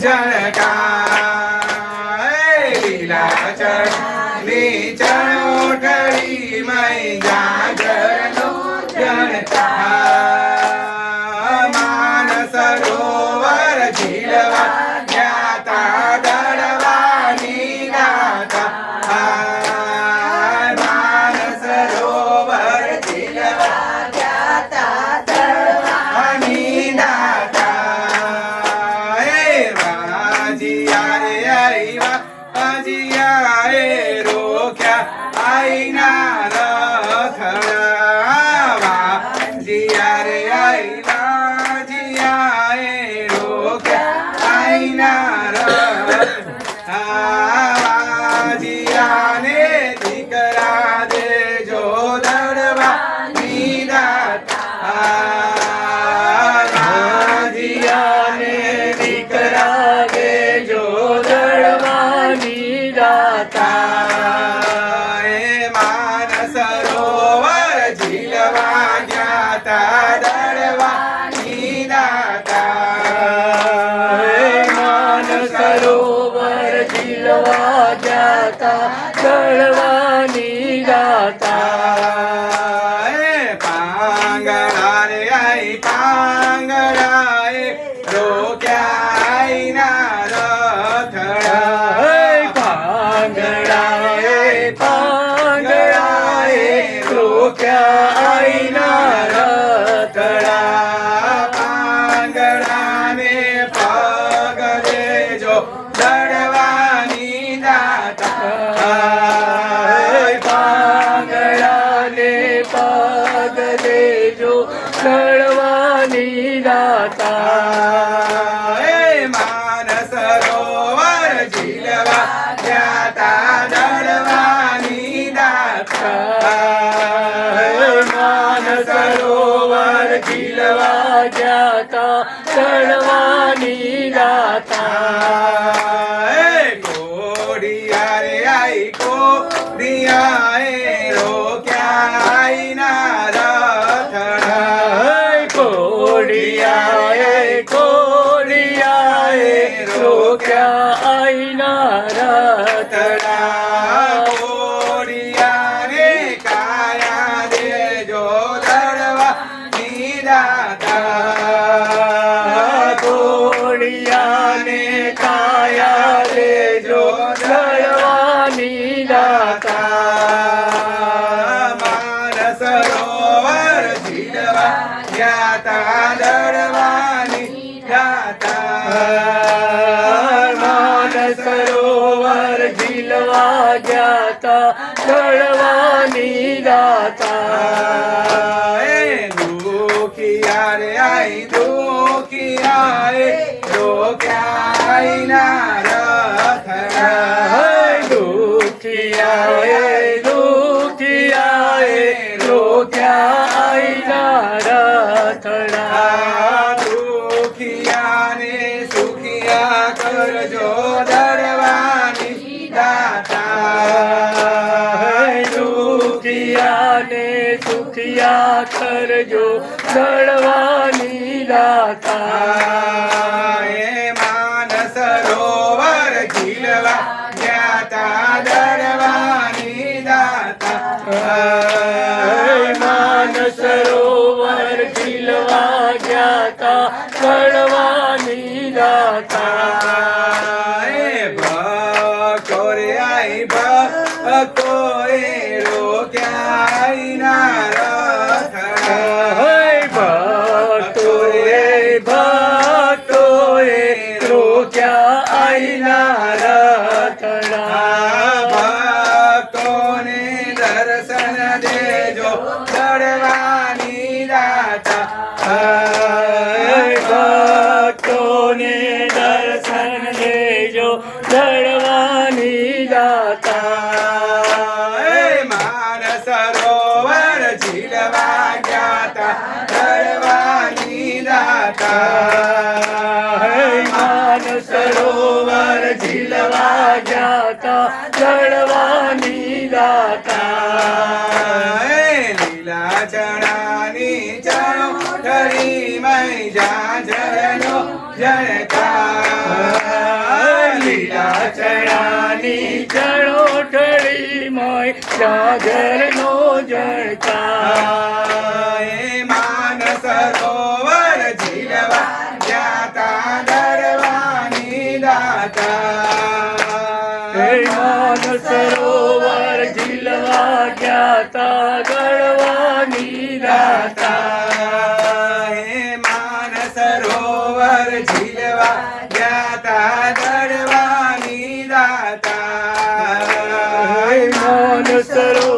झणका લીલા ચણની ચણોટડી મય જાગરનો જણકા માન સરોવર ઝીલવા જ્ઞાતા દળવાની ગાતા માન સરોવર ઝીલવા જ્ઞાતા દળવાની ગાતા વાજિયા રે આઈવા વાજિયા એ રોક્યા આઈના રથડા વાજિયા રે આઈવા જીયા એ રોક્યા આઈના વાજિયાને દીકરા દેજો દળવાની દાતા વાજિયાને દીકરા દેજો દળવાની દાતા એ માન સરોવર ઝીલવા જ્ઞાતા દળવાની દાતા માન સરોવર ઝીલવા જાતા દળવાની ગાતા પાંગળા રે આઈ પાંગળા એ રોક્યા આઈના રથડા પાંગળા એ રોક્યા આઈના રથડા પાંગળાને પગ દેજો દળવાની દાતા પાંગળાને પગ દેજો દળવાની દાતા માન સરોવર ઝીલવા જ્ઞાતા દળવાની દાતા માન સરોવર ઝીલવા જાતા દળવાની દાતા કોડિયા રે આઈ કોડિયા એ રોક્યા આઈના રથડા કોડિયા એ રોક્યા આઈના રથડા કોડિયાને કાયા દેજો દળવાની દાતા કોડિયાને કાયા દેજો દળવાની દાતા માન સરોવર ઝીલવા જ્ઞાતા દળવાની દાતા માન સરોવર ઝીલવા જાતા દળવાની દાતા દુખિયા રે આઈ દુખિયા એ રોક્યા આઈના રથડા દુખિયા એ રોક્યા આઈના રથડા દુખિયાને સુખિયા કરજો દળવાની દાતા દુખિયાને સુખિયા કરજો દળવાની દાતા માન સરોવર ઝીલવા જ્ઞાતા દળવાની દાતા માન સરોવર ઝીલવા જાતા દળવાની દાતા ભક્તો રે આઈ ભક્તો એ રોક્યા આઈના રથડા ભક્તોએ રોક્યા આઈના રથડા ભક્તોને દર્શન દેજો દળવાની દાતા ભક્તોને દર્શન દેજો દળવાની દાતા માન સરોવર ઝીલવા જ્ઞાતા દળવાની દાતા માન સરોવર ઝીલવા જાતા દળવાની દાતા લીલા ચણાની ચણો ઠરી મય જાજરનો જણકા સાગરનો જળકાર એ માન સરોવર ઝીલવા જાતા દળવાની દાતા હે માન સરોવર ઝીલવા જ્ઞાતા ગળવાની દાતા હે માન સરોવર ઝીલવા જાતા દળવાની દાતા હે માન સરોવર